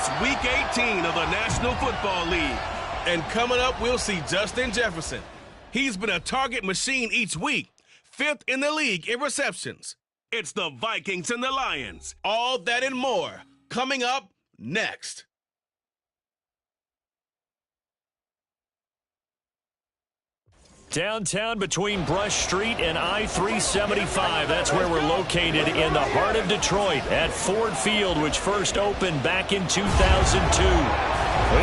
It's Week 18 of the National Football League. And coming up, we'll see Justin Jefferson. He's been a target machine each week, 5th in the league in receptions. It's the Vikings and the Lions. All that and more coming up next. Downtown between Brush Street and I-375. That's where we're located in the heart of Detroit at Ford Field, which first opened back in 2002.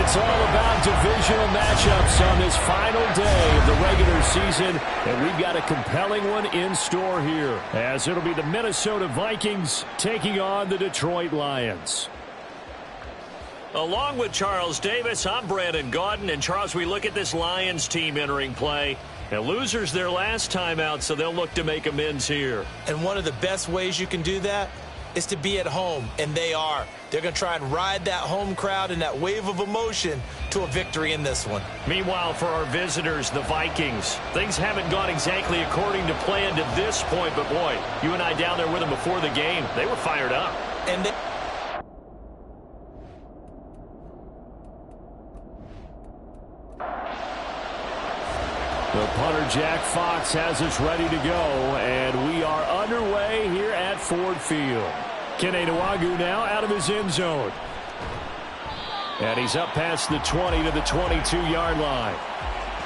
It's all about divisional matchups on this final day of the regular season, and we've got a compelling one in store here, as it'll be the Minnesota Vikings taking on the Detroit Lions. Along with Charles Davis, I'm Brandon Gaudin. And Charles, we look at this Lions team entering play. And losers their last time out, so they'll look to make amends here. And one of the best ways you can do that is to be at home, and they are. They're going to try and ride that home crowd and that wave of emotion to a victory in this one. Meanwhile, for our visitors, the Vikings, things haven't gone exactly according to plan to this point, but boy, you and I down there with them before the game, they were fired up. And the punter, Jack Fox, has us ready to go, and we are underway here at Ford Field. Kene Nwangwu now out of his end zone. And he's up past the 20 to the 22-yard line.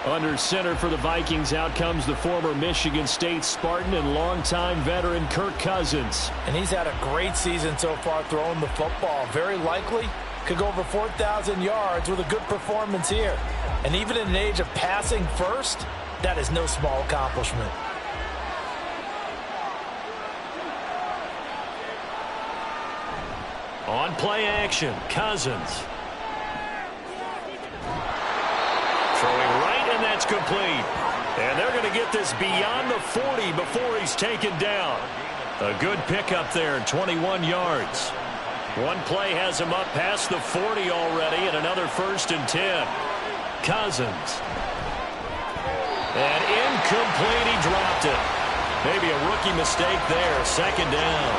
Under center for the Vikings, out comes the former Michigan State Spartan and longtime veteran Kirk Cousins. And he's had a great season so far throwing the football. Very likely could go over 4,000 yards with a good performance here. And even in an age of passing first, that is no small accomplishment. On play action, Cousins. Throwing right, and that's complete. And they're going to get this beyond the 40 before he's taken down. A good pickup there, 21 yards. One play has him up past the 40 already, and another 1st and 10. Cousins. And incomplete, he dropped it. Maybe a rookie mistake there, 2nd down.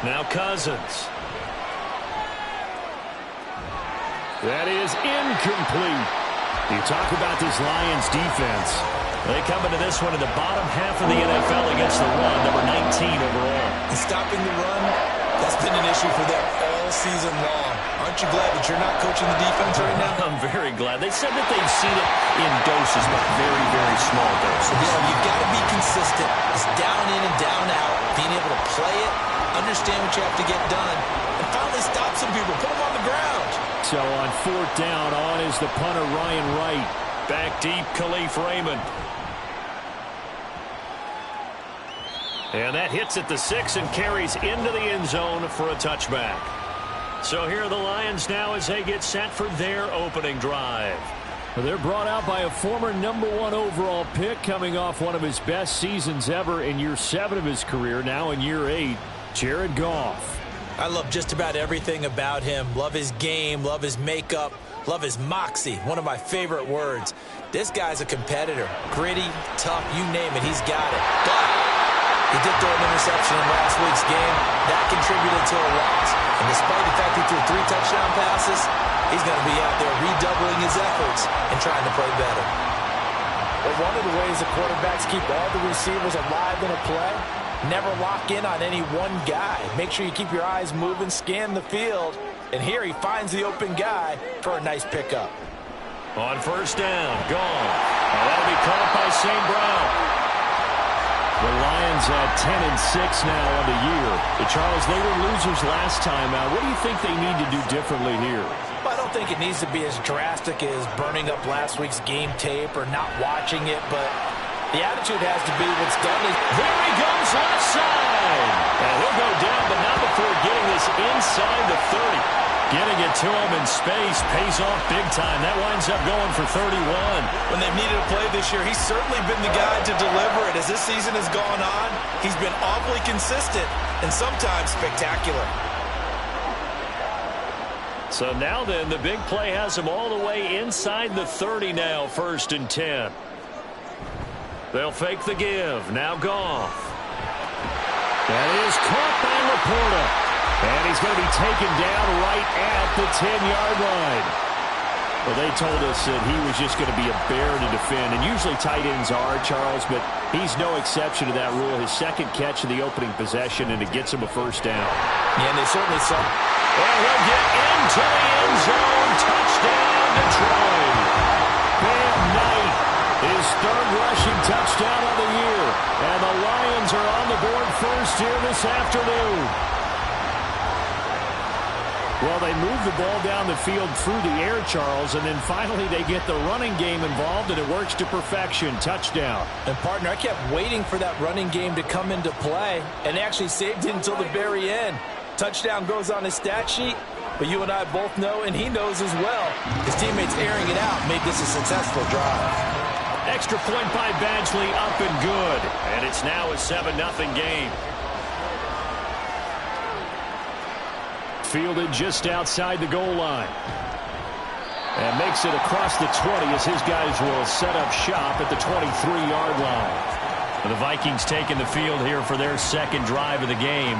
Now Cousins. That is incomplete. You talk about this Lions defense. They come into this one in the bottom half of the NFL against the run, number 19 overall. And stopping the run, that's been an issue for them all season long. Aren't you glad that you're not coaching the defense right now? I'm very glad. They said that they've seen it in doses, but very, very small doses. You know, you've got to be consistent. It's down in and down out. Being able to play it, understand what you have to get done, and finally stop some people, put them on the ground. So on 4th down, on is the punter, Ryan Wright. Back deep, Khalif Raymond. And that hits at the 6 and carries into the end zone for a touchback. So here are the Lions now as they get set for their opening drive. They're brought out by a former number 1 overall pick coming off one of his best seasons ever in year 7 of his career, now in year 8, Jared Goff. I love just about everything about him. Love his game, love his makeup, love his moxie, one of my favorite words. This guy's a competitor. Gritty, tough, you name it, he's got it. But he did throw an interception in last week's game. That contributed to a loss. And despite the fact he threw 3 touchdown passes, he's going to be out there redoubling his efforts and trying to play better. Well, one of the ways the quarterbacks keep all the receivers alive in a play, never lock in on any one guy. Make sure you keep your eyes moving, scan the field. And here he finds the open guy for a nice pickup. On 1st down, gone. And that'll be caught by St. Brown. The Lions at 10-6 now on the year. Charles, they were losers last time out. What do you think they need to do differently here? Well, I don't think it needs to be as drastic as burning up last week's game tape or not watching it, but the attitude has to be what's done. There he goes, left side. And he'll go down, but not before getting this inside the 30. Getting it to him in space pays off big time. That winds up going for 31. When they've needed a play this year, he's certainly been the guy to deliver it. As this season has gone on, he's been awfully consistent and sometimes spectacular. So now then, the big play has him all the way inside the 30 now, 1st and 10. They'll fake the give. Now Goff. That is caught by Laporta. And he's going to be taken down right at the 10-yard line. Well, they told us that he was just going to be a bear to defend. And usually tight ends are, Charles, but he's no exception to that rule. His second catch of the opening possession, and it gets him a first down. Yeah, and they certainly saw. And he'll get into the end zone. Touchdown, Detroit. Bam Knight, his third rushing touchdown of the year. And the Lions are on the board first here this afternoon. Well, they move the ball down the field through the air, Charles, and then finally they get the running game involved, and it works to perfection. Touchdown. And, partner, I kept waiting for that running game to come into play, and actually saved it until the very end. Touchdown goes on his stat sheet, but you and I both know, and he knows as well, his teammates airing it out made this a successful drive. Extra point by Badgley, up and good. And it's now a 7-0 game. Fielded just outside the goal line. And makes it across the 20 as his guys will set up shop at the 23-yard line. The Vikings taking the field here for their second drive of the game.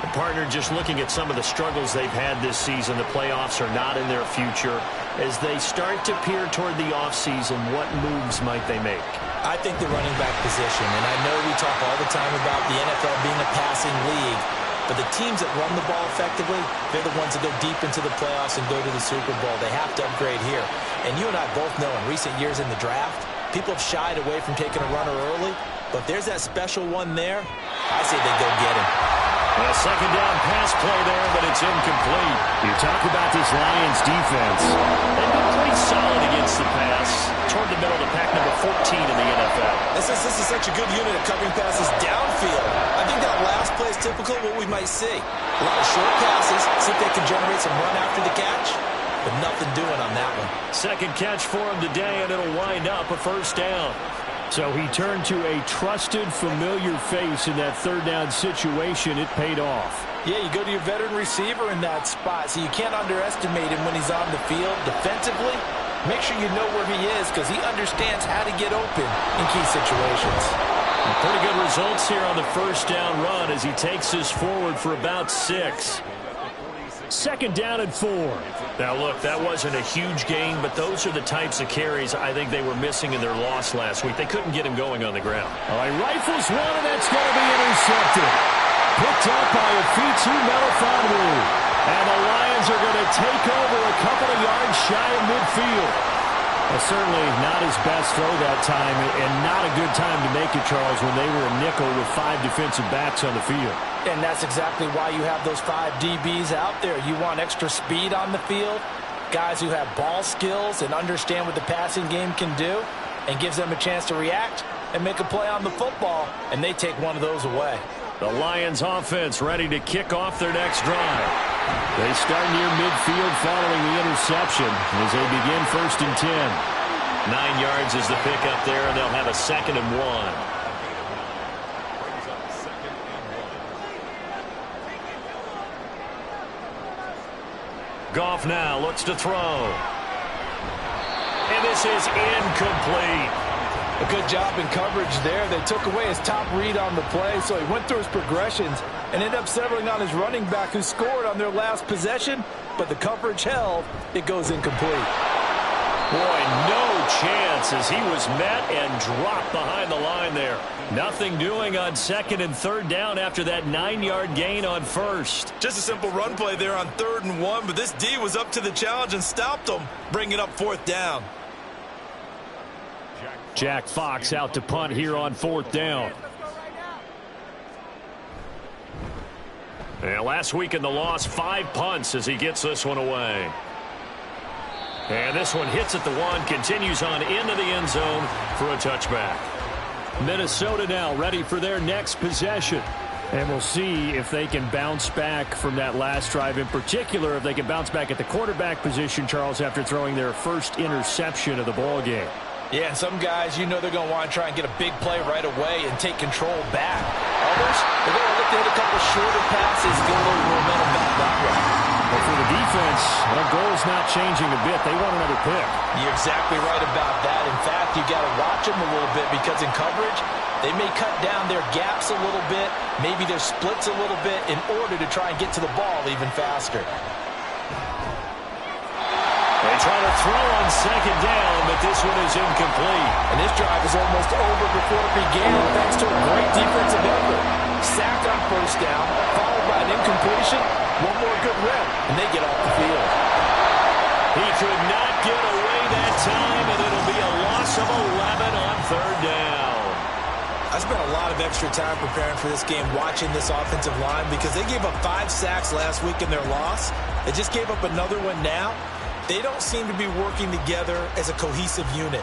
The partner, just looking at some of the struggles they've had this season, the playoffs are not in their future. As they start to peer toward the offseason, what moves might they make? I think the running back position, and I know we talk all the time about the NFL being a passing league, but the teams that run the ball effectively, they're the ones that go deep into the playoffs and go to the Super Bowl. They have to upgrade here. And you and I both know in recent years in the draft, people have shied away from taking a runner early, but if there's that special one there, I say they go get him. A second down pass play there, but it's incomplete. You talk about this Lions defense. They've been pretty solid against the pass. Toward the middle to pack number 14 in the NFL. This is such a good unit of covering passes downfield. I think that last play is typical of what we might see. A lot of short passes, see if they can generate some run after the catch, but nothing doing on that one. Second catch for him today, and it'll wind up a first down. So he turned to a trusted, familiar face in that third down situation. It paid off. Yeah, you go to your veteran receiver in that spot, so you can't underestimate him when he's on the field defensively. Make sure you know where he is because he understands how to get open in key situations. And pretty good results here on the first down run as he takes us forward for about 6. Second down and 4. Now, look, that wasn't a huge gain, but those are the types of carries I think they were missing in their loss last week. They couldn't get him going on the ground. All right, rifles one, and that's going to be intercepted. Picked up by Afitu Melifonwu. And the Lions are going to take over a couple of yards shy of midfield. Well, certainly not his best throw that time, and not a good time to make it, Charles, when they were a nickel with 5 defensive backs on the field. And that's exactly why you have those 5 DBs out there. You want extra speed on the field, guys who have ball skills and understand what the passing game can do, and gives them a chance to react and make a play on the football, and they take one of those away. The Lions offense ready to kick off their next drive. They start near midfield following the interception as they begin 1st and 10. 9 yards is the pickup there, and they'll have a 2nd and 1. Goff now looks to throw. And this is incomplete. A good job in coverage there. They took away his top read on the play, so he went through his progressions and ended up settling on his running back who scored on their last possession, but the coverage held. It goes incomplete. Boy, no chance as he was met and dropped behind the line there. Nothing doing on 2nd and 3rd down after that 9-yard gain on 1st. Just a simple run play there on 3rd and 1, but this D was up to the challenge and stopped him, bringing up 4th down. Jack Fox out to punt here on 4th down. And last week in the loss, 5 punts as he gets this one away. And this one hits at the 1, continues on into the end zone for a touchback. Minnesota now ready for their next possession. And we'll see if they can bounce back from that last drive. In particular, if they can bounce back at the quarterback position, Charles, after throwing their first interception of the ball game. Yeah, some guys, you know they're going to want to try and get a big play right away and take control back. Others, they're going to look to hit a couple shorter passes, get a little momentum back that way. But for the defense, the goal's not changing a bit. They want another pick. You're exactly right about that. In fact, you got to watch them a little bit because in coverage, they may cut down their gaps a little bit, maybe their splits a little bit in order to try and get to the ball even faster. They try to throw on second down, but this one is incomplete. And this drive is almost over before it began, thanks to a great defensive effort. Sacked on first down, followed by an incompletion, one more good rep, and they get off the field. He could not get away that time, and it'll be a loss of 11 on third down. I spent a lot of extra time preparing for this game watching this offensive line because they gave up 5 sacks last week in their loss. They just gave up another one now. They don't seem to be working together as a cohesive unit,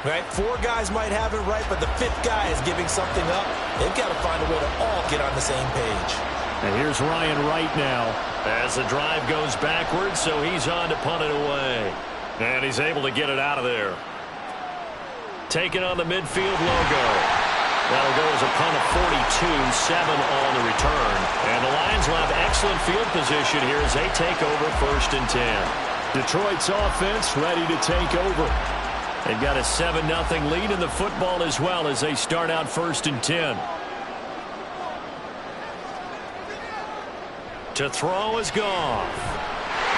right? 4 guys might have it right, but the 5th guy is giving something up. They've got to find a way to all get on the same page. And here's Ryan Wright now as the drive goes backwards, so he's on to punt it away. And he's able to get it out of there. Taking on the midfield logo. That'll go as a punt of 42, 7 on the return. And the Lions will have excellent field position here as they take over 1st and 10. Detroit's offense ready to take over. They've got a 7-0 lead in the football as well as they start out 1st and 10. To throw is Goff.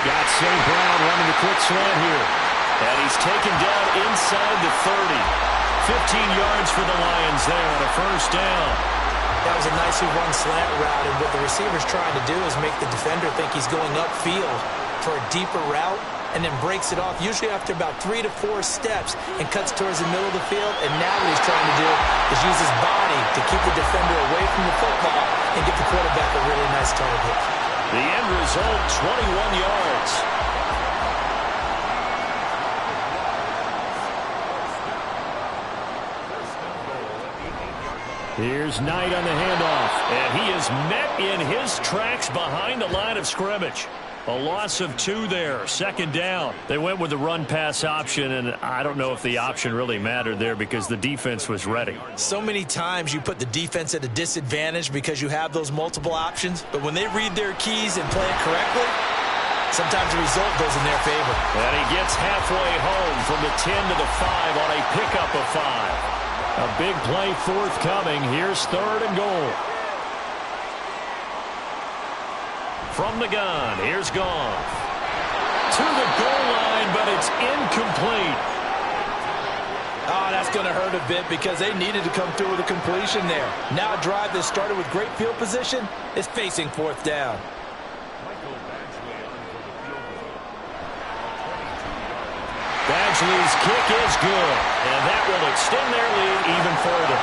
Got St. Brown running the quick slant here. And he's taken down inside the 30. 15 yards for the Lions there on a 1st down. That was a nicely run slant route, and what the receiver's trying to do is make the defender think he's going upfield for a deeper route and then breaks it off, usually after about 3 to 4 steps, and cuts towards the middle of the field. And now what he's trying to do is use his body to keep the defender away from the football and get the quarterback a really nice target. The end result, 21 yards. Here's Knight on the handoff, and he is met in his tracks behind the line of scrimmage. A loss of 2 there, 2nd down. They went with the run-pass option, and I don't know if the option really mattered there because the defense was ready. So many times you put the defense at a disadvantage because you have those multiple options, but when they read their keys and play it correctly, sometimes the result goes in their favor. And he gets halfway home from the 10 to the 5 on a pickup of 5. A big play forthcoming. Here's 3rd and goal. From the gun, here's Goff. To the goal line, but it's incomplete. Oh, that's going to hurt a bit because they needed to come through with a completion there. Now a drive that started with great field position is facing 4th down. Badgley's kick is good, and that will extend their lead even further.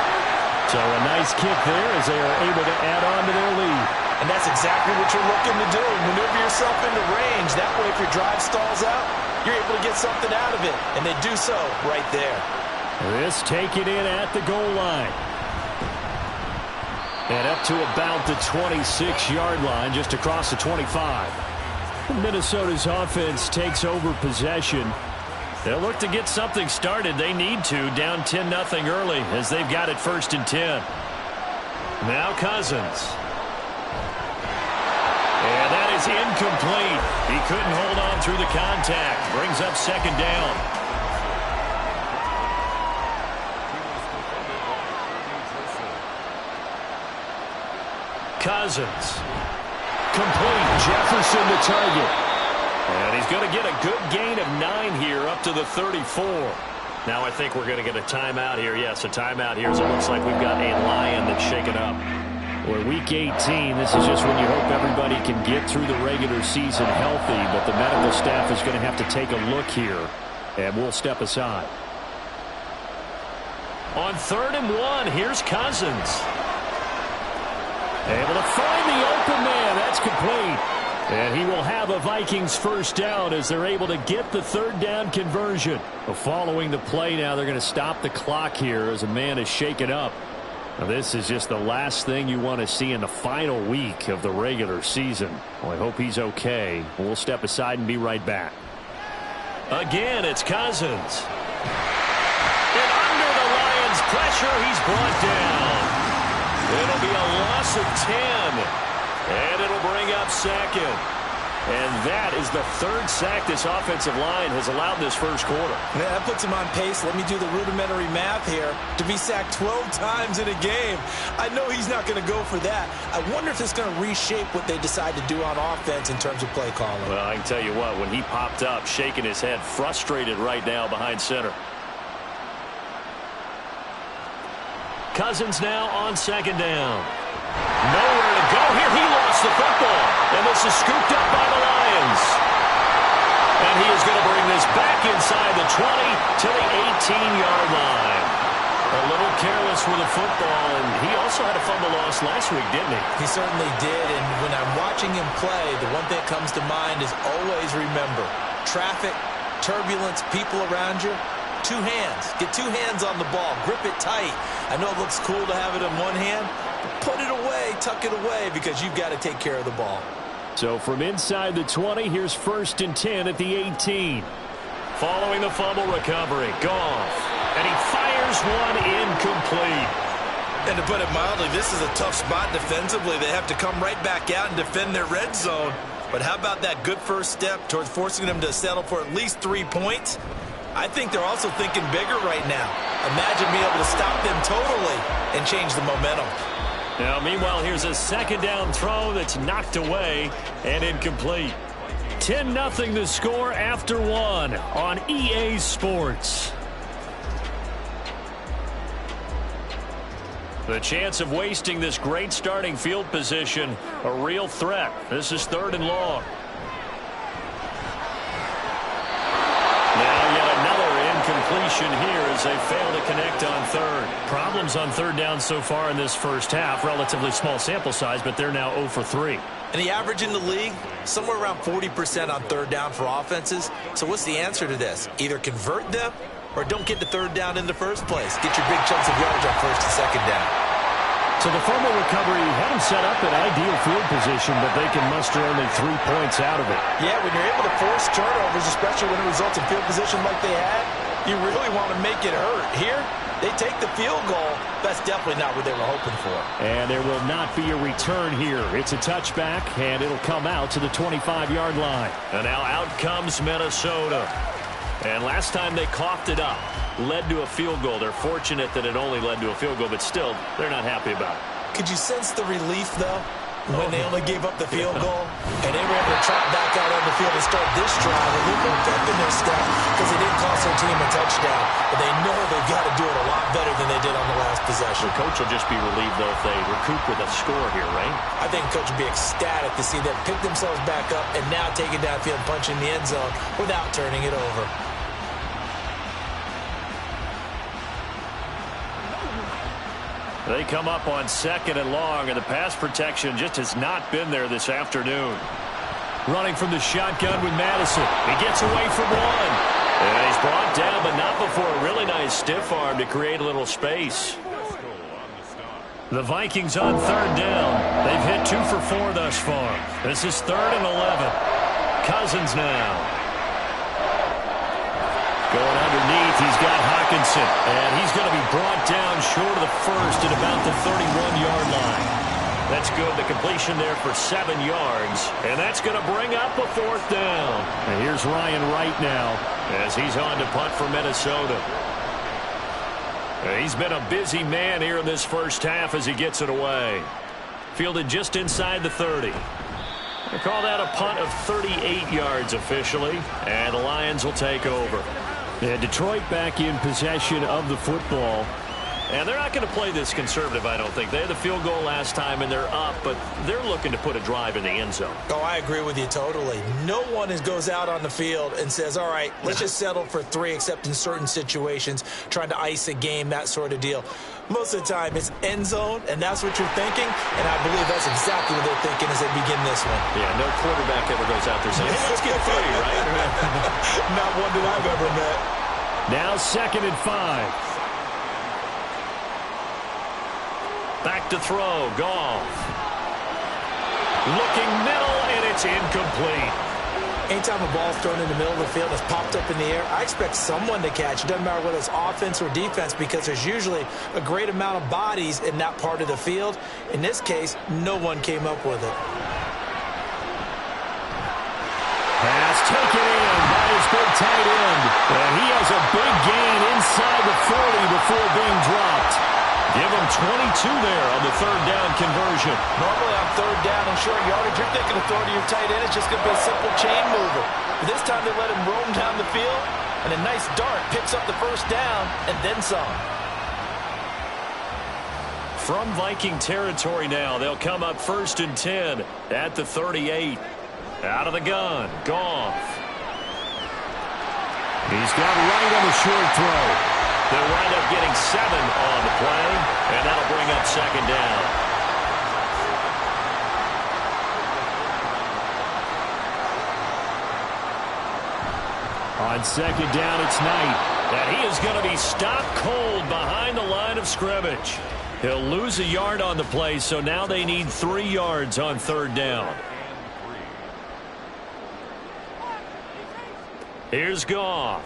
So a nice kick there as they are able to add on to their lead. And that's exactly what you're looking to do. Maneuver yourself into range. That way, if your drive stalls out, you're able to get something out of it. And they do so right there. This taken in at the goal line. And up to about the 26-yard line, just across the 25. Minnesota's offense takes over possession. They'll look to get something started. They need to, down 10-0 early as they've got it 1st and 10. Now Cousins. And that is incomplete. He couldn't hold on through the contact. Brings up 2nd down. Cousins. Complete. Jefferson the target. And he's going to get a good gain of 9 here up to the 34. Now I think we're going to get a timeout here. Yes, a timeout here as it looks like we've got a Lion that's shaken up. We're week 18. This is just when you hope everybody can get through the regular season healthy, but the medical staff is going to have to take a look here, and we'll step aside. On 3rd and 1, here's Cousins. Able to find the open man. That's complete. And he will have a Vikings 1st down as they're able to get the 3rd down conversion. Following the play now, they're going to stop the clock here as a man is shaken up. Now, this is just the last thing you want to see in the final week of the regular season. Well, I hope he's okay. We'll step aside and be right back. Again, it's Cousins. And under the Lions' pressure, he's brought down. It'll be a loss of 10. And it'll bring up 2nd. And that is the third sack this offensive line has allowed this first quarter. Yeah, that puts him on pace. Let me do the rudimentary math here. To be sacked 12 times in a game. I know he's not going to go for that. I wonder if it's going to reshape what they decide to do on offense in terms of play calling. Well, I can tell you what, when he popped up, shaking his head, frustrated right now behind center. Cousins now on second down. Nowhere to go here. He lost the football. And this is scooped up by the Lions. And he is going to bring this back inside the 20 to the 18-yard line. A little careless with the football, and he also had a fumble loss last week, didn't he? He certainly did, and when I'm watching him play, the one thing that comes to mind is always remember, traffic, turbulence, people around you, two hands. Get two hands on the ball. Grip it tight. I know it looks cool to have it in one hand, but put it away, tuck it away, because you've got to take care of the ball. So from inside the 20, here's 1st and 10 at the 18. Following the fumble recovery, Goff. And he fires one incomplete. And to put it mildly, this is a tough spot defensively. They have to come right back out and defend their red zone. But how about that good first step towards forcing them to settle for at least 3 points? I think they're also thinking bigger right now. Imagine being able to stop them totally and change the momentum. Now, meanwhile, here's a second down throw that's knocked away and incomplete. 10-0 the score after one on EA Sports. The chance of wasting this great starting field position, a real threat. This is 3rd and long. Now yet another incompletion here as they fail to connect on 3rd. Problems on 3rd down so far in this first half. Relatively small sample size, but they're now 0 for 3. And the average in the league, somewhere around 40% on 3rd down for offenses. So what's the answer to this? Either convert them or don't get to 3rd down in the first place. Get your big chunks of yardage on 1st and 2nd down. So the fumble recovery had them set up in ideal field position, but they can muster only 3 points out of it. Yeah, when you're able to force turnovers, especially when it results in field position like they had, you really want to make it hurt. Here, they take the field goal. That's definitely not what they were hoping for. And there will not be a return here. It's a touchback, and it'll come out to the 25-yard line. And now out comes Minnesota. And last time they coughed it up, led to a field goal. They're fortunate that it only led to a field goal, but still, they're not happy about it. Could you sense the relief, though, when they only gave up the field goal? And they were able to trot back out on the field and start this drive a little more pep in their step because they didn't cost their team a touchdown. But they know they've got to do it a lot better than they did on the last possession. The coach will just be relieved, though, if they recoup with a score here, right? I think the coach would be ecstatic to see them pick themselves back up and now take it downfield and punch in the end zone without turning it over. They come up on 2nd and long, and the pass protection just has not been there this afternoon. Running from the shotgun with Madison. He gets away from one. And he's brought down, but not before a really nice stiff arm to create a little space. The Vikings on 3rd down. They've hit 2 for 4 thus far. This is 3rd and 11. Cousins now. Going underneath, he's got Hawkinson, and he's going to be brought down short of the first at about the 31-yard line. That's good. The completion there for 7 yards, and that's going to bring up a 4th down. And here's Ryan Wright now as he's on to punt for Minnesota. And he's been a busy man here in this first half as he gets it away. Fielded just inside the 30. They call that a punt of 38 yards officially, and the Lions will take over. And Detroit back in possession of the football. And they're not going to play this conservative, I don't think. They had the field goal last time, and they're up, but they're looking to put a drive in the end zone. Oh, I agree with you totally. No one goes out on the field and says, all right, let's just settle for 3, except in certain situations, trying to ice a game, that sort of deal. Most of the time, it's end zone, and that's what you're thinking, and I believe that's exactly what they're thinking as they begin this one. Yeah, no quarterback ever goes out there saying, hey, let's get 3, right? Not one that I've ever met. Now 2nd and 5. Back to throw, Goff. Looking middle, and it's incomplete. Anytime a ball's thrown in the middle of the field, it's popped up in the air, I expect someone to catch. It doesn't matter whether it's offense or defense because there's usually a great amount of bodies in that part of the field. In this case, no one came up with it. tight end. And he has a big gain inside the 40 before being dropped. Give him 22 there on the third down conversion. Normally on third down and short yardage, you're thinking of throwing to your tight end. It's just going to be a simple chain mover. But this time they let him roam down the field, and a nice dart picks up the first down and then some. From Viking territory now, they'll come up 1st and 10 at the 38. Out of the gun, Goff. He's got right on the short throw. They'll wind up getting 7 on the play, and that'll bring up 2nd down. On 2nd down, it's Knight. And he is going to be stopped cold behind the line of scrimmage. He'll lose a yard on the play, so now they need 3 yards on 3rd down. Here's Goff.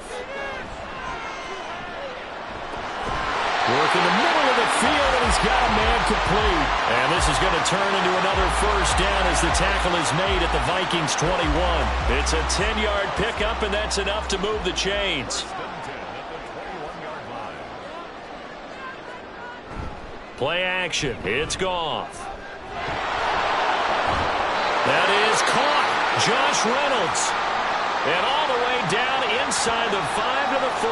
Work in the middle of the field, and he's got a man complete. And this is going to turn into another 1st down as the tackle is made at the Vikings 21. It's a 10-yard pickup, and that's enough to move the chains. Play action. It's Goff. That is caught. Josh Reynolds. And all the way down inside the 5 to the 4.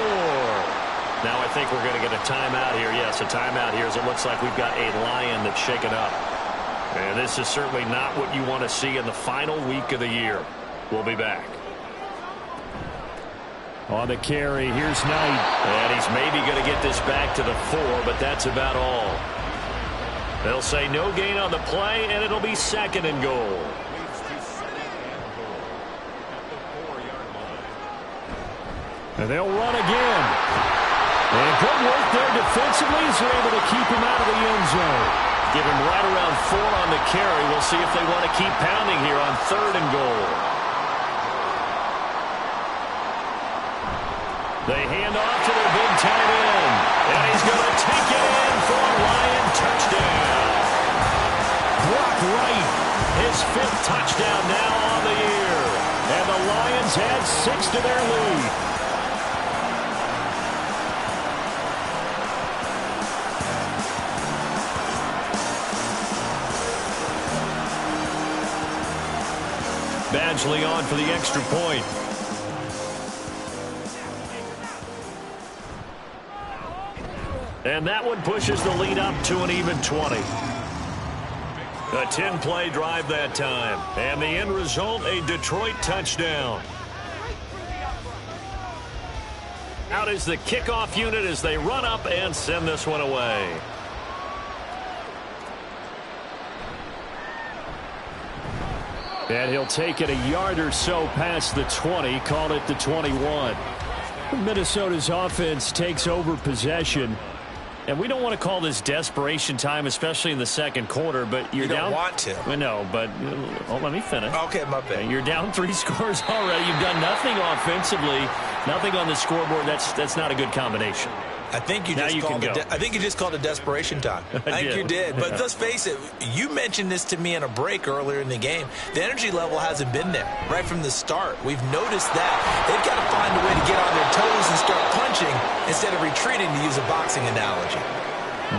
Now I think we're going to get a timeout here. Yes, a timeout here as it looks like we've got a Lion that's shaken up. And this is certainly not what you want to see in the final week of the year. We'll be back. On the carry, here's Knight. And he's maybe going to get this back to the 4, but that's about all. They'll say no gain on the play, and it'll be 2nd and goal. And they'll run again. And good work there defensively as they're able to keep him out of the end zone. Give him right around 4 on the carry. We'll see if they want to keep pounding here on 3rd and goal. They hand off to their big tight end. And he's going to take it in for a Lion touchdown. Brock Wright, his 5th touchdown now on the year. And the Lions add 6 to their lead. Badgley on for the extra point. And that one pushes the lead up to an even 20. A 10-play drive that time. And the end result, a Detroit touchdown. Out is the kickoff unit as they run up and send this one away. And he'll take it a yard or so past the 20, call it the 21. Minnesota's offense takes over possession. And we don't want to call this desperation time, especially in the 2nd quarter, but you're down. You don't want to. No, but let me finish. Okay, my bad. You're down 3 scores already. You've done nothing offensively, nothing on the scoreboard. That's not a good combination. I think you just called it desperation time. I think you did. But let's face it, you mentioned this to me in a break earlier in the game. The energy level hasn't been there right from the start. We've noticed that. They've got to find a way to get on their toes and start punching instead of retreating, to use a boxing analogy.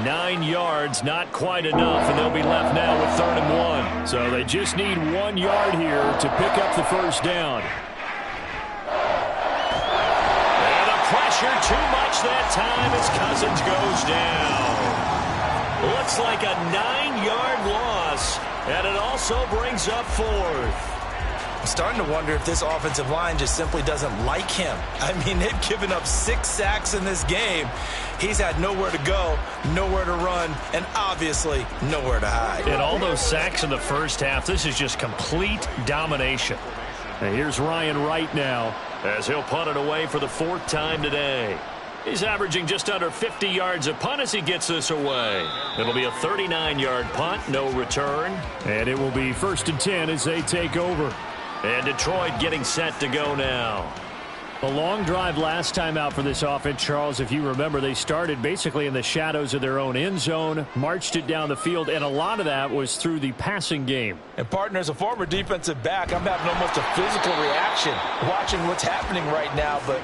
9 yards, not quite enough, and they'll be left now with 3rd and 1. So they just need 1 yard here to pick up the 1st down. Pressure too much that time as Cousins goes down. Looks like a 9-yard loss, and it also brings up 4th. I'm starting to wonder if this offensive line just simply doesn't like him. I mean, they've given up 6 sacks in this game. He's had nowhere to go, nowhere to run, and obviously nowhere to hide. And all those sacks in the first half, this is just complete domination. And here's Ryan Wright now, as he'll punt it away for the 4th time today. He's averaging just under 50 yards a punt as he gets this away. It'll be a 39-yard punt, no return. And it will be 1st and 10 as they take over. And Detroit getting set to go now. The long drive last time out for this offense, Charles, if you remember, they started basically in the shadows of their own end zone, marched it down the field, and a lot of that was through the passing game. And, partner, as a former defensive back, I'm having almost a physical reaction watching what's happening right now. But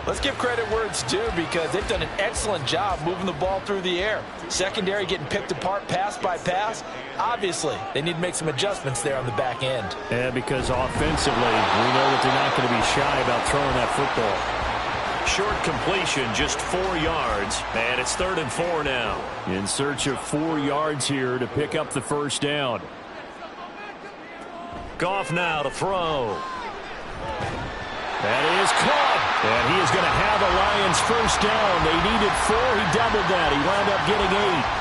let's give credit where it's due, because they've done an excellent job moving the ball through the air. Secondary getting picked apart pass by pass. Obviously, they need to make some adjustments there on the back end. Yeah, because offensively, we know that they're not going to be shy about throwing that football. Short completion, just 4 yards, and it's 3rd and 4 now. In search of 4 yards here to pick up the first down. Goff now to throw. That is caught. And he is going to have a Lions first down. They needed 4. He doubled that. He wound up getting 8.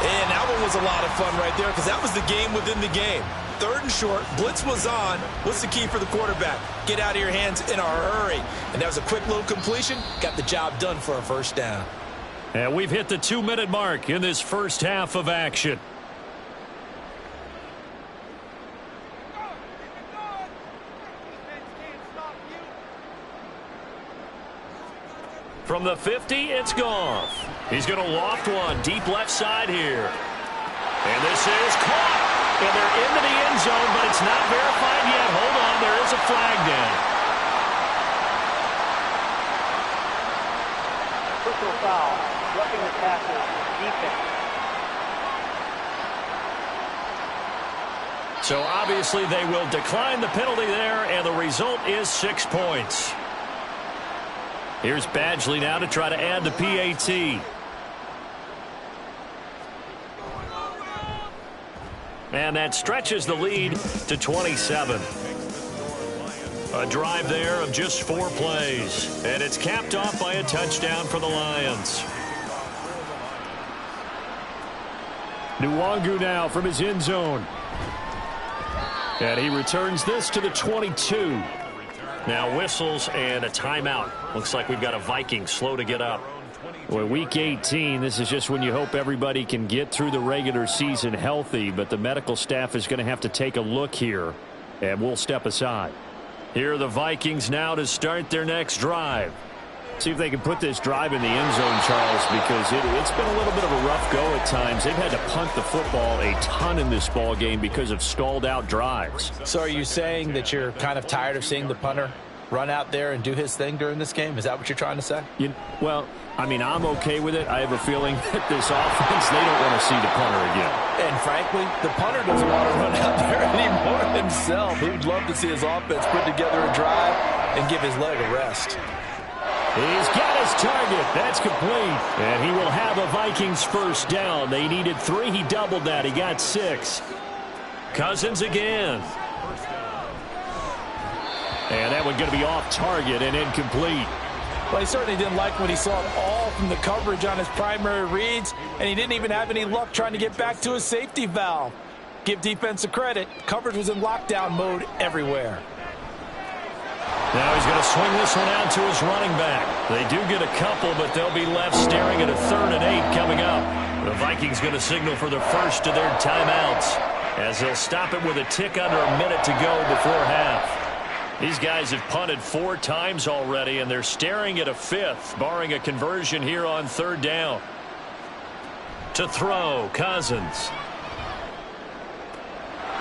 And that one was a lot of fun right there, because that was the game within the game. 3rd and short, blitz was on. What's the key for the quarterback? Get out of your hands in a hurry. And that was a quick little completion. Got the job done for a first down. And we've hit the 2-minute mark in this first half of action. From the 50, it's Goff. He's going to loft one deep left side here. And this is caught. And they're into the end zone, but it's not verified yet. Hold on, there is a flag down. Personal foul, roughing the passer, defense. So obviously they will decline the penalty there, and the result is 6 points. Here's Badgley now to try to add the PAT. And that stretches the lead to 27. A drive there of just 4 plays. And it's capped off by a touchdown for the Lions. Nwangu now from his end zone. And he returns this to the 22. Now whistles and a timeout. Looks like we've got a Vikings slow to get up. Well, week 18, this is just when you hope everybody can get through the regular season healthy, but the medical staff is going to have to take a look here, and we'll step aside. Here are the Vikings now to start their next drive. See if they can put this drive in the end zone, Charles, because it's been a little bit of a rough go at times. They've had to punt the football a ton in this ball game because of stalled out drives. So are you saying that you're kind of tired of seeing the punter run out there and do his thing during this game? Is that what you're trying to say? Well, I mean, I'm okay with it. I have a feeling that this offense, they don't want to see the punter again. And frankly, the punter doesn't want to run out there anymore himself. He would love to see his offense put together a drive and give his leg a rest. He's got his target. That's complete. And he will have a Vikings first down. They needed 3. He doubled that. He got 6. Cousins again. And that one going to be off target and incomplete. Well, he certainly didn't like when he saw it all from the coverage on his primary reads, and he didn't even have any luck trying to get back to his safety valve. Give defense a credit. Coverage was in lockdown mode everywhere. Now he's going to swing this one out to his running back. They do get a couple, but they'll be left staring at a 3rd and 8 coming up. The Vikings going to signal for the first of their timeouts, as they'll stop it with a tick under a minute to go before half. These guys have punted 4 times already, and they're staring at a 5th, barring a conversion here on 3rd down. To throw, Cousins.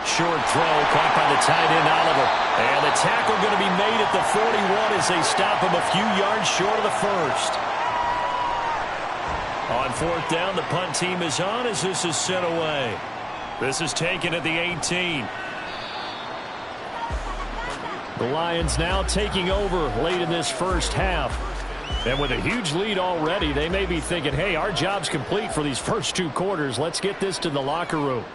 Short throw caught by the tight end, Oliver. And the tackle going to be made at the 41 as they stop him a few yards short of the first. On 4th down, the punt team is on as this is sent away. This is taken at the 18. The Lions now taking over late in this first half. And with a huge lead already, they may be thinking, hey, our job's complete for these first 2 quarters. Let's get this to the locker room.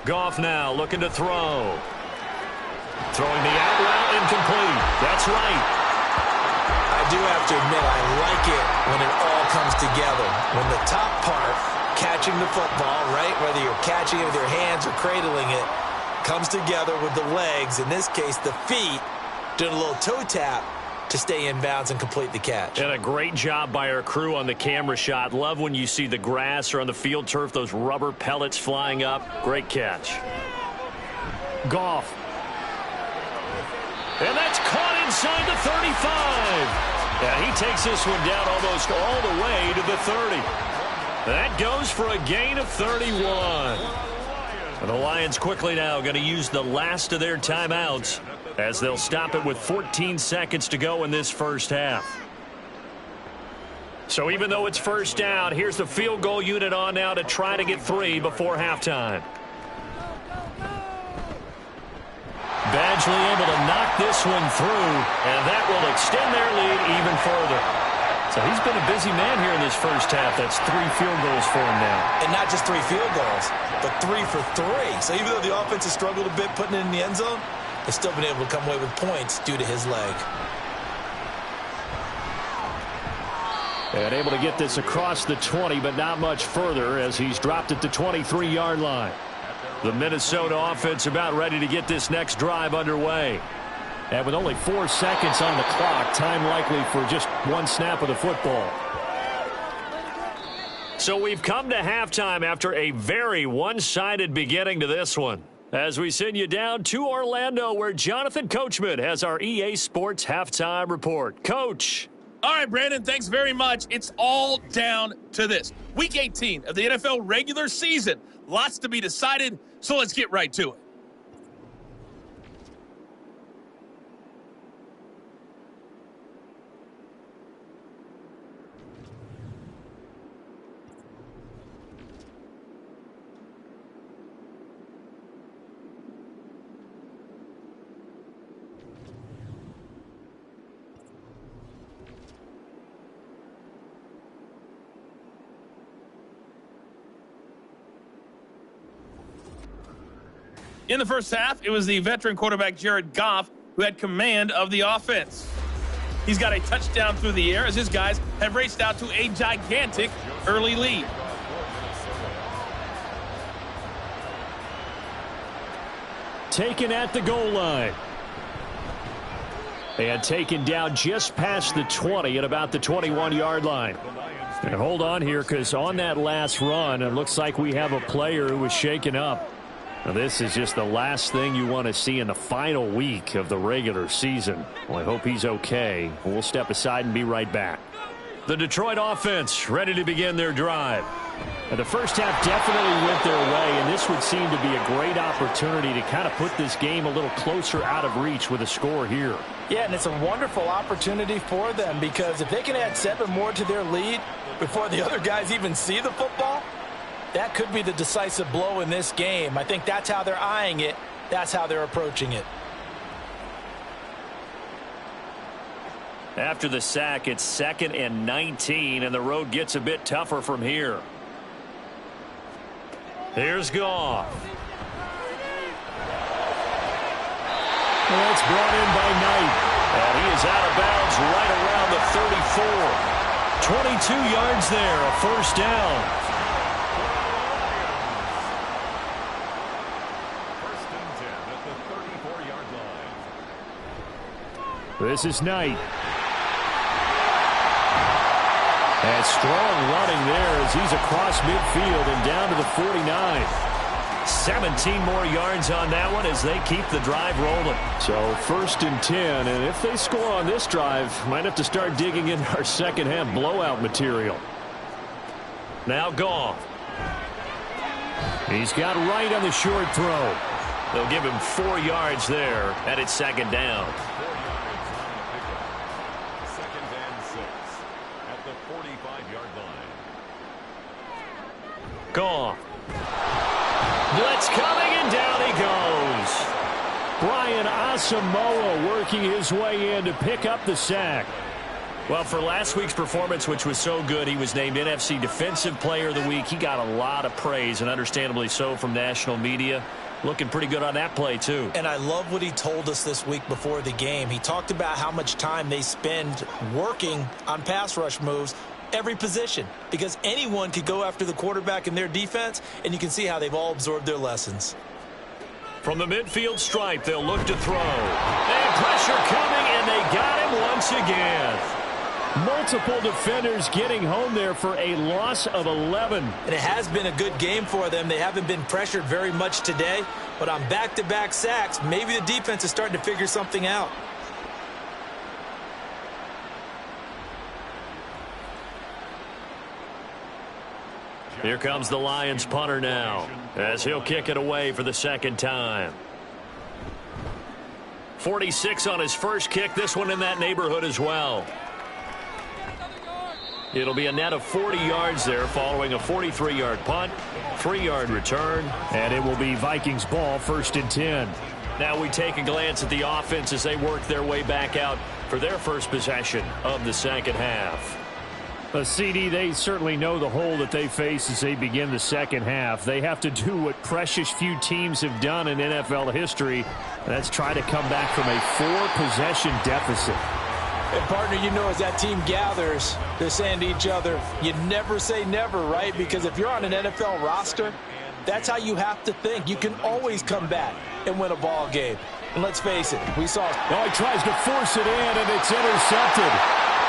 Goff now looking to throw. Throwing the out route, incomplete. That's right. I do have to admit, I like it when it all comes together. When the top part, catching the football, right, whether you're catching it with your hands or cradling it, comes together with the legs, in this case the feet, doing a little toe tap to stay in bounds and complete the catch. And a great job by our crew on the camera shot. Love when you see the grass or on the field turf, those rubber pellets flying up. Great catch. Goff. And that's caught inside the 35. And he takes this one down almost all the way to the 30. That goes for a gain of 31. And the Lions quickly now going to use the last of their timeouts as they'll stop it with 14 seconds to go in this first half. So even though it's first down, here's the field goal unit on now to try to get 3 before halftime. Badgley able to knock this one through, and that will extend their lead even further. So he's been a busy man here in this first half. That's 3 field goals for him now. And not just 3 field goals, but 3 for 3. So even though the offense has struggled a bit putting it in the end zone, they've still been able to come away with points due to his leg. And able to get this across the 20, but not much further as he's dropped at the 23-yard line. The Minnesota offense about ready to get this next drive underway. And with only 4 seconds on the clock, time likely for just 1 snap of the football. So we've come to halftime after a very one-sided beginning to this one. As we send you down to Orlando, where Jonathan Coachman has our EA Sports halftime report. Coach. All right, Brandon, thanks very much. It's all down to this. Week 18 of the NFL regular season. Lots to be decided, so let's get right to it. In the first half, it was the veteran quarterback Jared Goff who had command of the offense. He's got a touchdown through the air as his guys have raced out to a gigantic early lead. Taken at the goal line. And taken down just past the 20 at about the 21-yard line. And hold on here, because on that last run, it looks like we have a player who was shaken up. Now, this is just the last thing you want to see in the final week of the regular season. Well, I hope he's okay. We'll step aside and be right back. The Detroit offense ready to begin their drive. And the first half definitely went their way, and this would seem to be a great opportunity to kind of put this game a little closer out of reach with a score here. Yeah, and it's a wonderful opportunity for them, because if they can add 7 more to their lead before the other guys even see the football, that could be the decisive blow in this game. I think that's how they're eyeing it. That's how they're approaching it. After the sack, it's 2nd and 19, and the road gets a bit tougher from here. Here's Goff. That's brought in by Knight. And he is out of bounds right around the 34. 22 yards there, a first down. This is Knight. And strong running there as he's across midfield and down to the 49. 17 more yards on that one as they keep the drive rolling. So 1st and 10, and if they score on this drive, might have to start digging in our second half blowout material. Now Goff. He's got Wright on the short throw. They'll give him 4 yards there, and it's 2nd down. Goff. Blitz coming, and down he goes. Brian Asamoah working his way in to pick up the sack. Well, for last week's performance, which was so good, he was named NFC Defensive Player of the Week. He got a lot of praise, and understandably so, from national media. Looking pretty good on that play, too. And I love what he told us this week before the game. He talked about how much time they spend working on pass rush moves, every position, because anyone could go after the quarterback in their defense, and you can see how they've all absorbed their lessons. From the midfield stripe, they'll look to throw. And pressure coming, and they got him once again. Multiple defenders getting home there for a loss of 11. And it has been a good game for them. They haven't been pressured very much today, but on back-to-back sacks, maybe the defense is starting to figure something out. Here comes the Lions punter now, as he'll kick it away for the second time. 46 on his first kick. This one in that neighborhood as well. It'll be a net of 40 yards there following a 43-yard punt, 3-yard return, and it will be Vikings ball, 1st and 10. Now we take a glance at the offense as they work their way back out for their first possession of the second half. CD, they certainly know the hole that they face as they begin the second half. They have to do what precious few teams have done in NFL history, and that's try to come back from a 4-possession deficit. And, partner, you know, as that team gathers, they're saying to each other, you never say never, right? Because if you're on an NFL roster, that's how you have to think. You can always come back and win a ball game. And let's face it, we saw... Oh, he tries to force it in, and it's intercepted.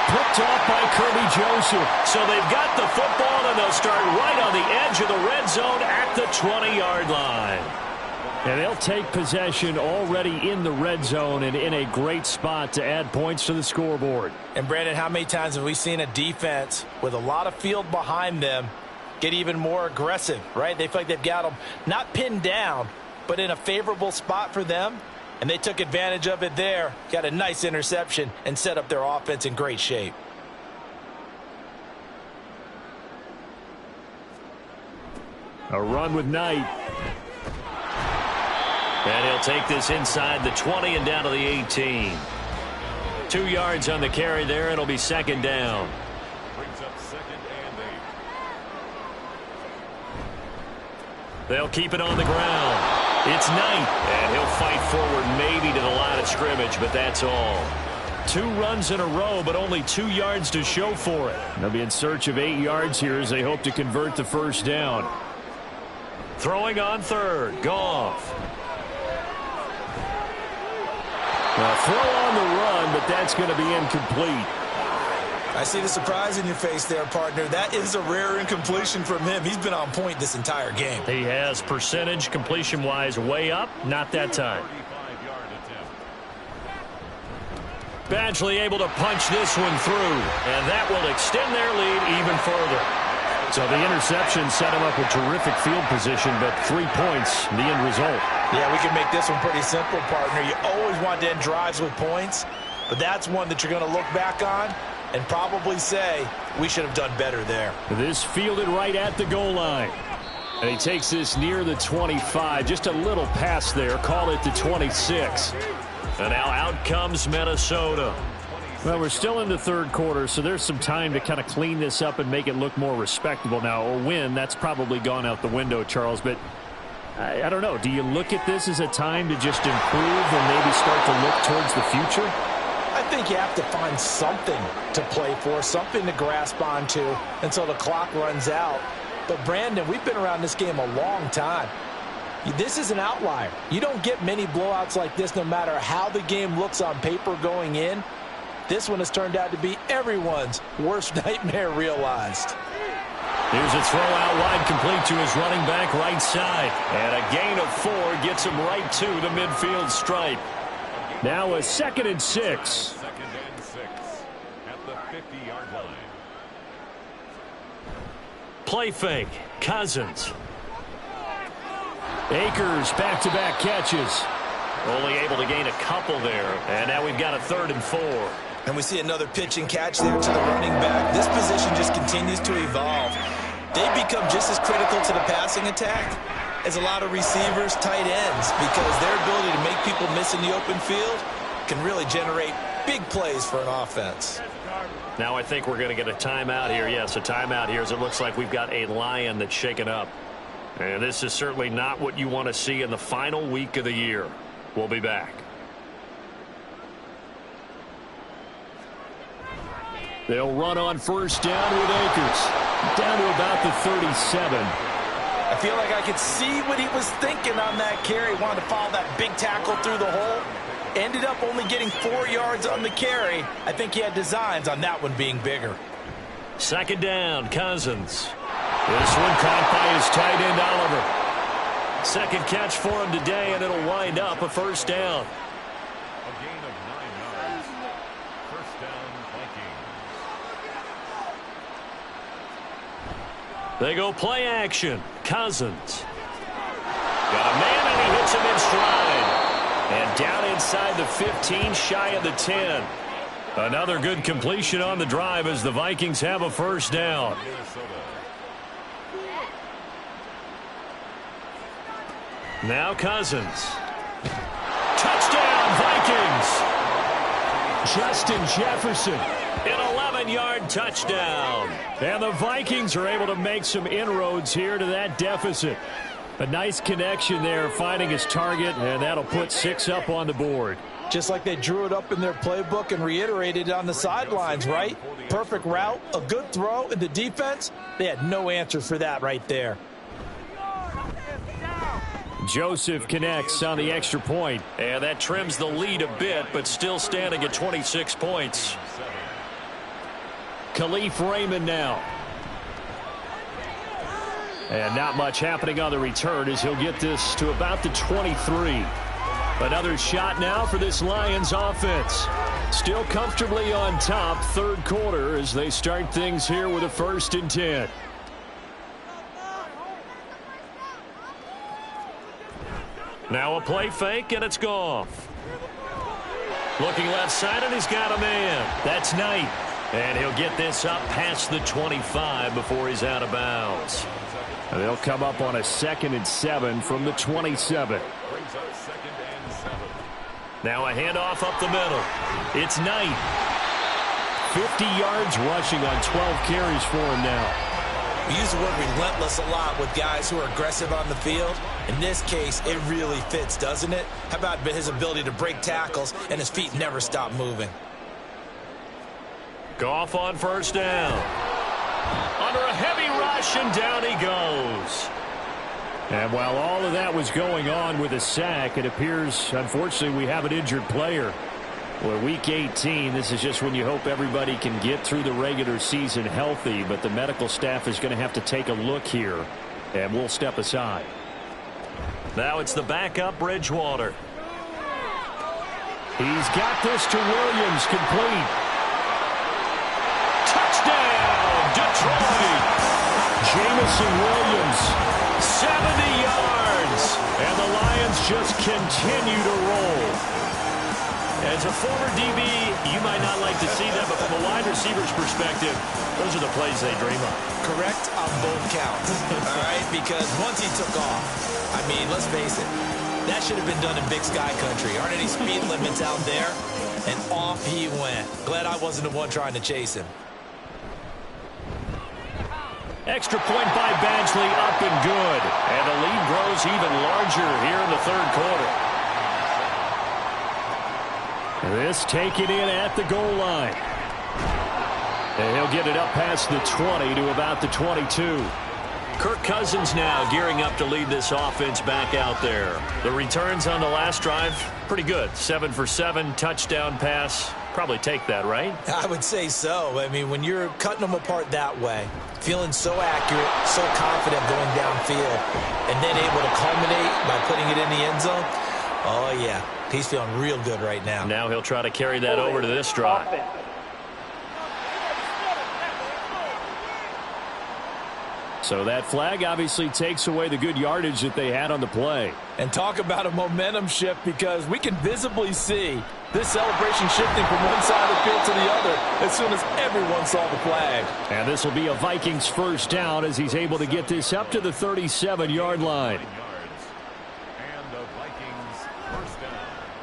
Picked off by Kirby Joseph. So they've got the football, and they'll start right on the edge of the red zone at the 20-yard line. And they'll take possession already in the red zone and in a great spot to add points to the scoreboard. And, Brandon, how many times have we seen a defense with a lot of field behind them get even more aggressive, right? They feel like they've got them not pinned down, but in a favorable spot for them. And they took advantage of it there, got a nice interception, and set up their offense in great shape. A run with Knight. And he'll take this inside the 20 and down to the 18. 2 yards on the carry there. It'll be 2nd down. Brings up 2nd and 8. They'll keep it on the ground. It's Knight, and he'll fight forward maybe to the line of scrimmage, but that's all. 2 runs in a row, but only 2 yards to show for it. They'll be in search of 8 yards here as they hope to convert the first down. Throwing on 3rd, Goff. Well, throw on the run, but that's going to be incomplete. I see the surprise in your face there, partner. That is a rare incompletion from him. He's been on point this entire game. He has percentage completion-wise way up. Not that time. 35-yard attempt. Badgley able to punch this one through, and that will extend their lead even further. So the interception set him up with terrific field position, but 3 points, the end result. Yeah, we can make this one pretty simple, partner. You always want to end drives with points, but that's one that you're going to look back on and probably say, we should have done better there. This fielded right at the goal line. And he takes this near the 25. Just a little pass there. Call it the 26. And now out comes Minnesota. Well, we're still in the 3rd quarter, so there's some time to kind of clean this up and make it look more respectable. Now, a win, that's probably gone out the window, Charles, but I don't know. Do you look at this as a time to just improve and maybe start to look towards the future? I think you have to find something to play for, something to grasp onto until the clock runs out. But, Brandon, we've been around this game a long time. This is an outlier. You don't get many blowouts like this no matter how the game looks on paper going in. This one has turned out to be everyone's worst nightmare realized. Here's a throw out wide, complete to his running back right side. And a gain of 4 gets him right to the midfield stripe. Now a 2nd and 6. 2nd and 6 at the 50-yard line. Play fake. Cousins. Akers back-to-back catches. Only able to gain a couple there. And now we've got a 3rd and 4. And we see another pitch and catch there to the running back. This position just continues to evolve. They become just as critical to the passing attack as a lot of receivers, tight ends, because their ability to make people miss in the open field can really generate big plays for an offense. Now I think we're going to get a timeout here. Yes, a timeout here as it looks like we've got a Lion that's shaken up. And this is certainly not what you want to see in the final week of the year. We'll be back. They'll run on 1st down with Akers. Down to about the 37. I feel like I could see what he was thinking on that carry. Wanted to follow that big tackle through the hole. Ended up only getting 4 yards on the carry. I think he had designs on that one being bigger. 2nd down, Cousins. This one caught by his tight end, Oliver. 2nd catch for him today, and it'll wind up a 1st down. A gain of 9 yards. 1st down, Vikings. They go play action. Cousins. Got a man, and he hits him in stride. And down inside the 15, shy of the 10. Another good completion on the drive as the Vikings have a first down. Now Cousins. Touchdown, Vikings! Justin Jefferson, an 11-yard touchdown. And the Vikings are able to make some inroads here to that deficit. A nice connection there, finding his target, and that'll put 6 up on the board. Just like they drew it up in their playbook and reiterated it on the sidelines, right? Perfect route, a good throw, and the defense, they had no answer for that right there. Joseph connects on the extra point, and that trims the lead a bit, but still standing at 26 points. Khalif Raymond now. And not much happening on the return as he'll get this to about the 23. Another shot now for this Lions offense. Still comfortably on top, third quarter, as they start things here with a 1st and 10. Now a play fake, and it's Goff. Looking left side, and he's got a man. That's Knight. And he'll get this up past the 25 before he's out of bounds. And they'll come up on a 2nd and 7 from the 27. Now a handoff up the middle. It's Knight. 50 yards rushing on 12 carries for him now. We use the word relentless a lot with guys who are aggressive on the field. In this case, it really fits, doesn't it? How about his ability to break tackles and his feet never stop moving? Goff on first down. Under a heavy rush, and down he goes. And while all of that was going on with a sack, it appears, unfortunately, we have an injured player. Well, week 18, this is just when you hope everybody can get through the regular season healthy, but the medical staff is going to have to take a look here, and we'll step aside. Now it's the backup, Bridgewater. He's got this to Williams, complete. Touchdown, Detroit! Jamison Williams, 70 yards, and the Lions just continue to roll. As a former DB, you might not like to see that, but from a wide receiver's perspective, those are the plays they dream of. Correct on both counts, all right? Because once he took off, I mean, let's face it, that should have been done in Big Sky Country. Aren't any speed limits out there? And off he went. Glad I wasn't the one trying to chase him. Extra point by Badgley, up and good. And the lead grows even larger here in the third quarter. This taken in at the goal line. And he'll get it up past the 20 to about the 22. Kirk Cousins now gearing up to lead this offense back out there. The returns on the last drive, pretty good. 7 for 7, touchdown pass. Probably take that, right? I would say so. I mean, when you're cutting them apart that way, feeling so accurate, so confident going downfield, and then able to culminate by putting it in the end zone, oh, yeah. He's feeling real good right now. Now he'll try to carry that over to this drive. So that flag obviously takes away the good yardage that they had on the play. And talk about a momentum shift, because we can visibly see this celebration shifting from one side of the field to the other as soon as everyone saw the flag. And this will be a Vikings first down as he's able to get this up to the 37-yard line.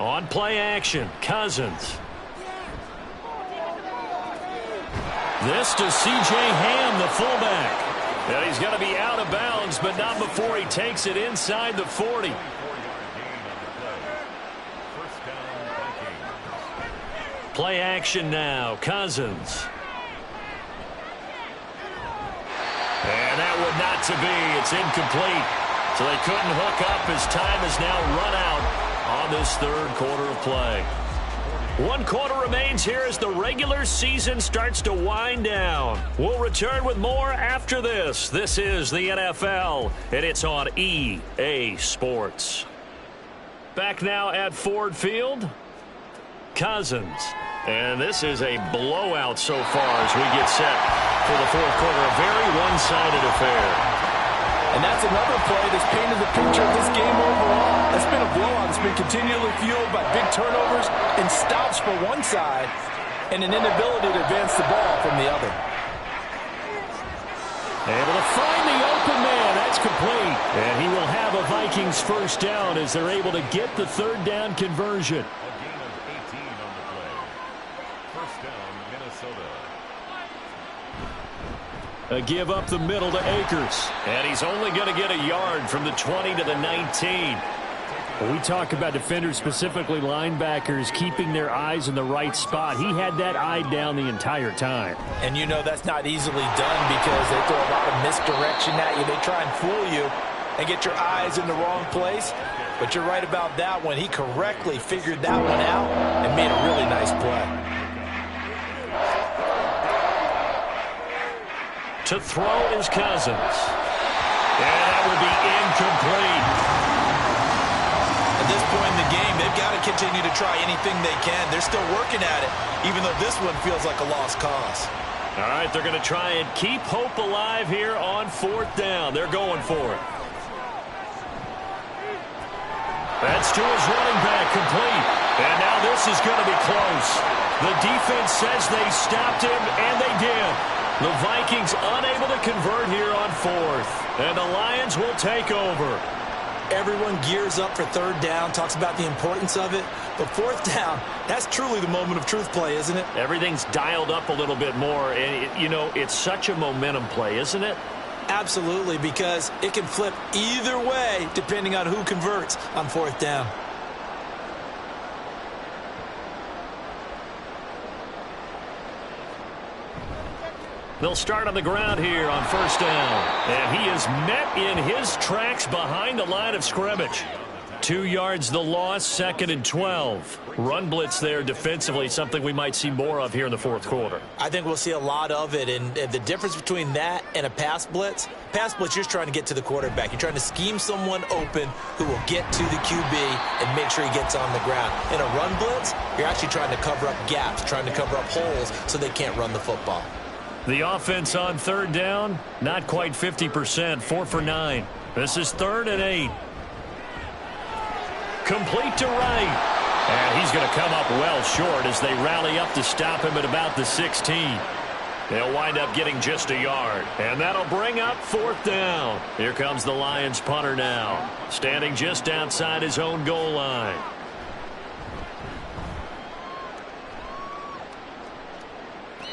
On play action, Cousins. This to C.J. Ham, the fullback. And he's going to be out of bounds, but not before he takes it inside the 40. Play action now, Cousins. And that would not to be. It's incomplete. So they couldn't hook up as time has now run out on this third quarter of play. 1 quarter remains here as the regular season starts to wind down. We'll return with more after this. This is the NFL, and it's on EA Sports. Back now at Ford Field, Cousins. And this is a blowout so far as we get set for the fourth quarter. A very one-sided affair. And that's another play that's painted the picture of this game overall. It's been a blowout. It's been continually fueled by big turnovers and stops for one side and an inability to advance the ball from the other. Able to find the open man. That's complete. And he will have a Vikings first down as they're able to get the third down conversion. A gain of 18 on the play. First down, Minnesota. A give up the middle to Akers. And he's only going to get a yard from the 20 to the 19. When we talk about defenders, specifically linebackers, keeping their eyes in the right spot, he had that eye down the entire time. And you know that's not easily done because they throw a lot of misdirection at you. They try and fool you and get your eyes in the wrong place. But you're right about that one. He correctly figured that one out and made a really nice play. To throw is Cousins. And that would be incomplete. At this point in the game, they've got to continue to try anything they can. They're still working at it, even though this one feels like a lost cause. All right, they're going to try and keep hope alive here on fourth down. They're going for it. That's to his running back, complete. And now this is going to be close. The defense says they stopped him, and they did. The Vikings unable to convert here on fourth. And the Lions will take over. Everyone gears up for third down, talks about the importance of it. But fourth down, that's truly the moment of truth play, isn't it? Everything's dialed up a little bit more. And, you know, it's such a momentum play, isn't it? Absolutely, because it can flip either way depending on who converts on fourth down. They'll start on the ground here on first down. And he is met in his tracks behind the line of scrimmage. 2 yards the loss, 2nd and 12. Run blitz there defensively, something we might see more of here in the fourth quarter. I think we'll see a lot of it, and the difference between that and a pass blitz, you're just trying to get to the quarterback. You're trying to scheme someone open who will get to the QB and make sure he gets on the ground. In a run blitz, you're actually trying to cover up gaps, trying to cover up holes so they can't run the football. The offense on third down, not quite 50%, 4 for 9. This is 3rd and 8. Complete to right. And he's going to come up well short as they rally up to stop him at about the 16. They'll wind up getting just a yard. And that'll bring up 4th down. Here comes the Lions punter now, standing just outside his own goal line.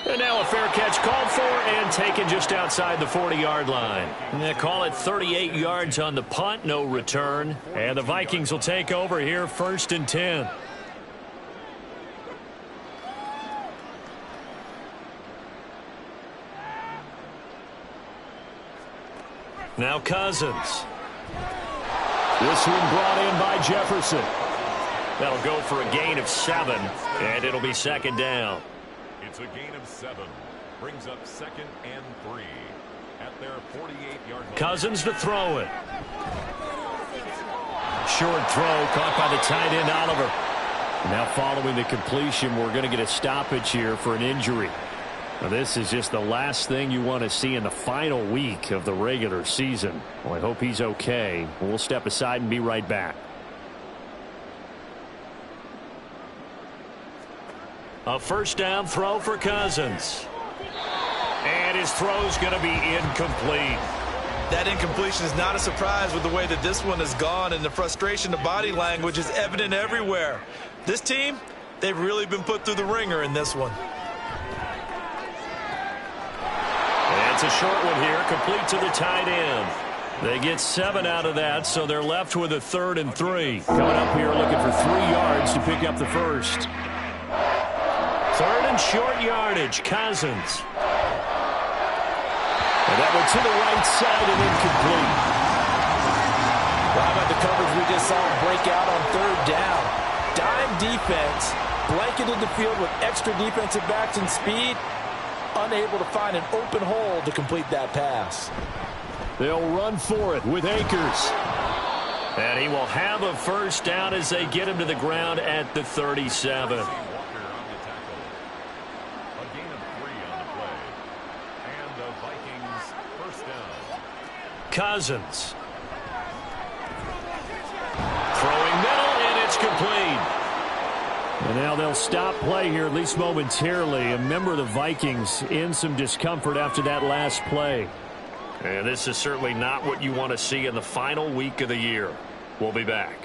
And now a fair catch called for and taken just outside the 40-yard line. They call it 38 yards on the punt, no return. And the Vikings will take over here 1st and 10. Now Cousins. This one brought in by Jefferson. That'll go for a gain of 7, and it'll be 2nd down. It's a gain of 7. Brings up 2nd and 3 at their 48-yard line. Cousins to throw it. Short throw caught by the tight end Oliver. Now following the completion, we're going to get a stoppage here for an injury. Now this is just the last thing you want to see in the final week of the regular season. Well, I hope he's okay. We'll step aside and be right back. A first down throw for Cousins. And his throw's going to be incomplete. That incompletion is not a surprise with the way that this one has gone, and the frustration, the body language is evident everywhere. This team, they've really been put through the ringer in this one. And it's a short one here, complete to the tight end. They get 7 out of that, so they're left with a 3rd and 3. Coming up here looking for 3 yards to pick up the first. 3rd and short yardage, Cousins. And that went to the right side and incomplete. Well, how about the coverage we just saw break out on 3rd down? Dime defense, blanketed the field with extra defensive backs and speed, unable to find an open hole to complete that pass. They'll run for it with Akers. And he will have a first down as they get him to the ground at the 37. Cousins. Throwing middle, and it's complete. And now they'll stop play here, at least momentarily. A member of the Vikings in some discomfort after that last play. And this is certainly not what you want to see in the final week of the year. We'll be back.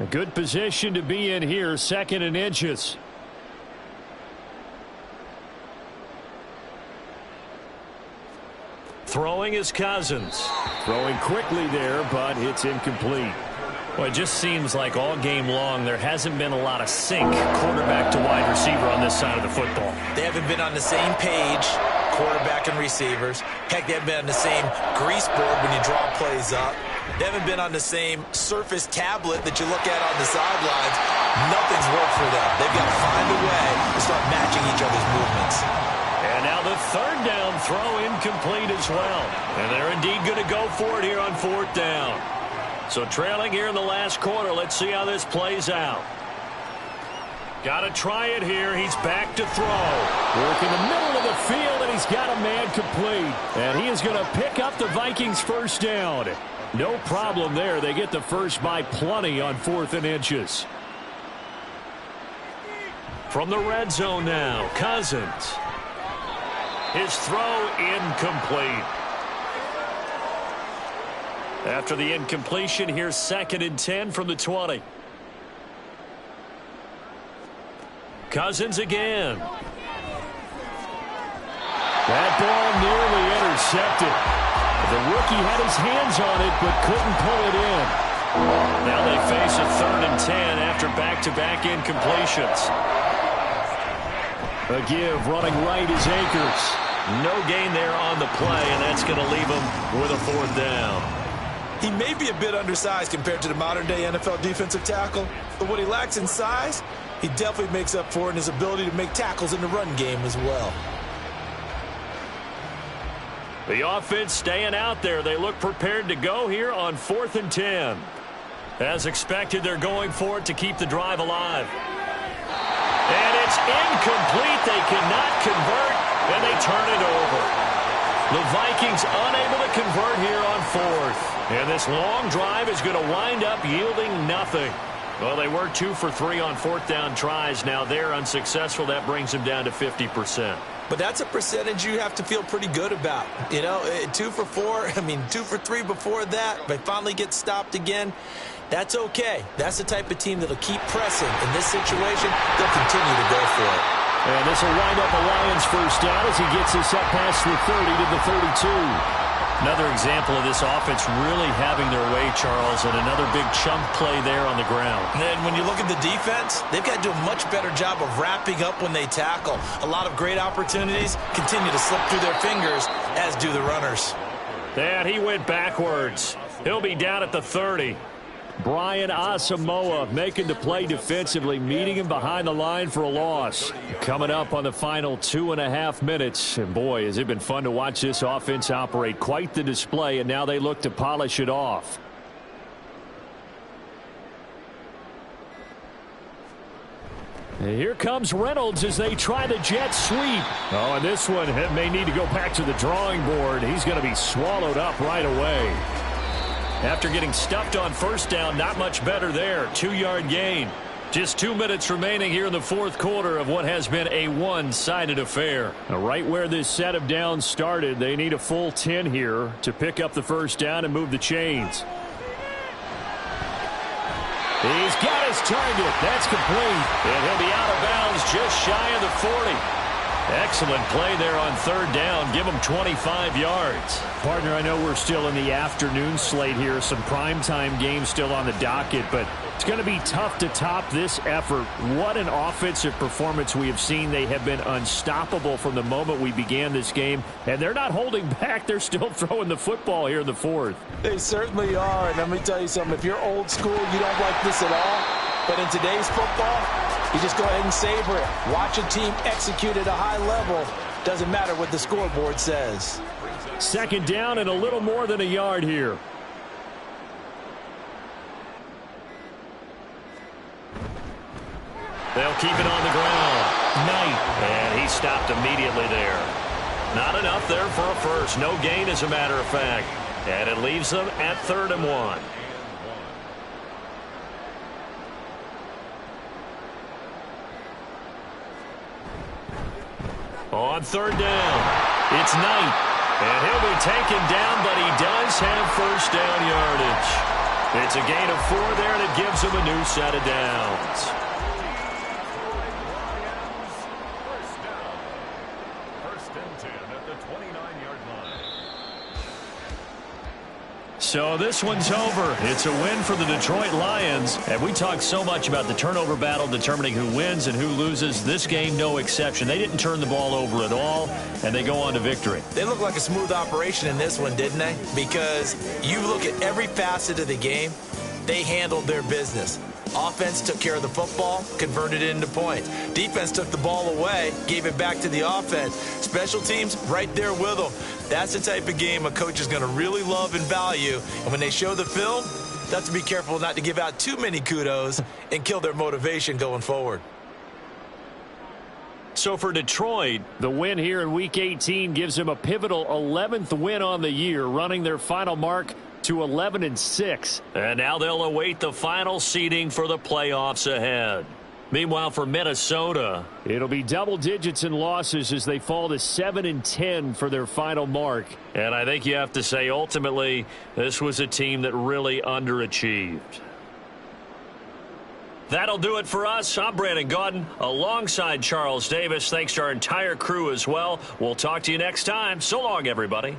A good position to be in here, 2nd and inches. Throwing is Cousins. Throwing quickly there, but it's incomplete. Well, it just seems like all game long there hasn't been a lot of sync quarterback to wide receiver on this side of the football. They haven't been on the same page, quarterback and receivers. Heck, they haven't been on the same grease board when you draw plays up. They haven't been on the same Surface tablet that you look at on the sidelines. Nothing's worked for them. They've got to find a way to start matching each other's movements. And now the 3rd down throw incomplete as well. And they're indeed going to go for it here on 4th down. So trailing here in the last quarter. Let's see how this plays out. Got to try it here. He's back to throw. Work in the middle of the field, and he's got a man complete. And he is going to pick up the Vikings' 1st down. No problem there. They get the first by plenty on 4th and inches. From the red zone now, Cousins. His throw incomplete. After the incompletion, here's 2nd and 10 from the 20. Cousins again. That ball nearly intercepted. The rookie had his hands on it but couldn't pull it in. Now they face a 3rd and 10 after back-to-back incompletions. A give running right is Akers. No gain there on the play, and that's going to leave him with a 4th down. He may be a bit undersized compared to the modern-day NFL defensive tackle, but what he lacks in size, he definitely makes up for in his ability to make tackles in the run game as well. The offense staying out there. They look prepared to go here on 4th and 10. As expected, they're going for it to keep the drive alive. And it's incomplete. They cannot convert, and they turn it over. The Vikings unable to convert here on 4th. And this long drive is going to wind up yielding nothing. Well, they were 2 for 3 on 4th down tries. Now they're unsuccessful. That brings them down to 50%. But that's a percentage you have to feel pretty good about. You know, 2 for 4, 2 for 3 before that. They finally get stopped again. That's okay. That's the type of team that'll keep pressing. In this situation, they'll continue to go for it. And this will wind up a Lions 1st down as he gets us up past the 30 to the 32. Another example of this offense really having their way, Charles, and another big chunk play there on the ground. And then when you look at the defense, they've got to do a much better job of wrapping up when they tackle. A lot of great opportunities continue to slip through their fingers, as do the runners. And he went backwards. He'll be down at the 30. Brian Asamoah making the play defensively, meeting him behind the line for a loss. Coming up on the final 2.5 minutes. And boy, has it been fun to watch this offense operate. Quite the display, and now they look to polish it off. And here comes Reynolds as they try the jet sweep. Oh, and this one may need to go back to the drawing board. He's going to be swallowed up right away. After getting stuffed on 1st down, not much better there. 2-yard gain. Just 2 minutes remaining here in the 4th quarter of what has been a one-sided affair. Now, right where this set of downs started, they need a full 10 here to pick up the 1st down and move the chains. He's got his target. That's complete. And he'll be out of bounds just shy of the 40. Excellent play there on 3rd down. Give him 25 yards. Partner, I know we're still in the afternoon slate here. Some primetime games still on the docket, but it's going to be tough to top this effort. What an offensive performance we have seen. They have been unstoppable from the moment we began this game, and they're not holding back. They're still throwing the football here in the 4th. They certainly are, and let me tell you something. If you're old school, you don't like this at all, but in today's football, you just go ahead and savor it. Watch a team execute at a high level. Doesn't matter what the scoreboard says. 2nd down and a little more than a yard here. They'll keep it on the ground. Knight. And he stopped immediately there. Not enough there for a first. No gain, as a matter of fact. And it leaves them at 3rd and 1. On 3rd down, it's Knight. And he'll be taken down, but he does have first down yardage. It's a gain of 4 there, and it gives him a new set of downs. So this one's over. It's a win for the Detroit Lions. And we talked so much about the turnover battle determining who wins and who loses. This game, no exception. They didn't turn the ball over at all, and they go on to victory. They look like a smooth operation in this one, didn't they? Because you look at every facet of the game, they handled their business. Offense took care of the football, converted it into points. Defense took the ball away, gave it back to the offense. Special teams right there with them. That's the type of game a coach is going to really love and value. And when they show the film, they have to be careful not to give out too many kudos and kill their motivation going forward. So for Detroit, the win here in Week 18 gives them a pivotal 11th win on the year, running their final mark to 11-6. And now they'll await the final seeding for the playoffs ahead. Meanwhile, for Minnesota, it'll be double digits in losses as they fall to 7-10 for their final mark. And I think you have to say, ultimately, this was a team that really underachieved. That'll do it for us. I'm Brandon Gaudin alongside Charles Davis. Thanks to our entire crew as well. We'll talk to you next time. So long, everybody.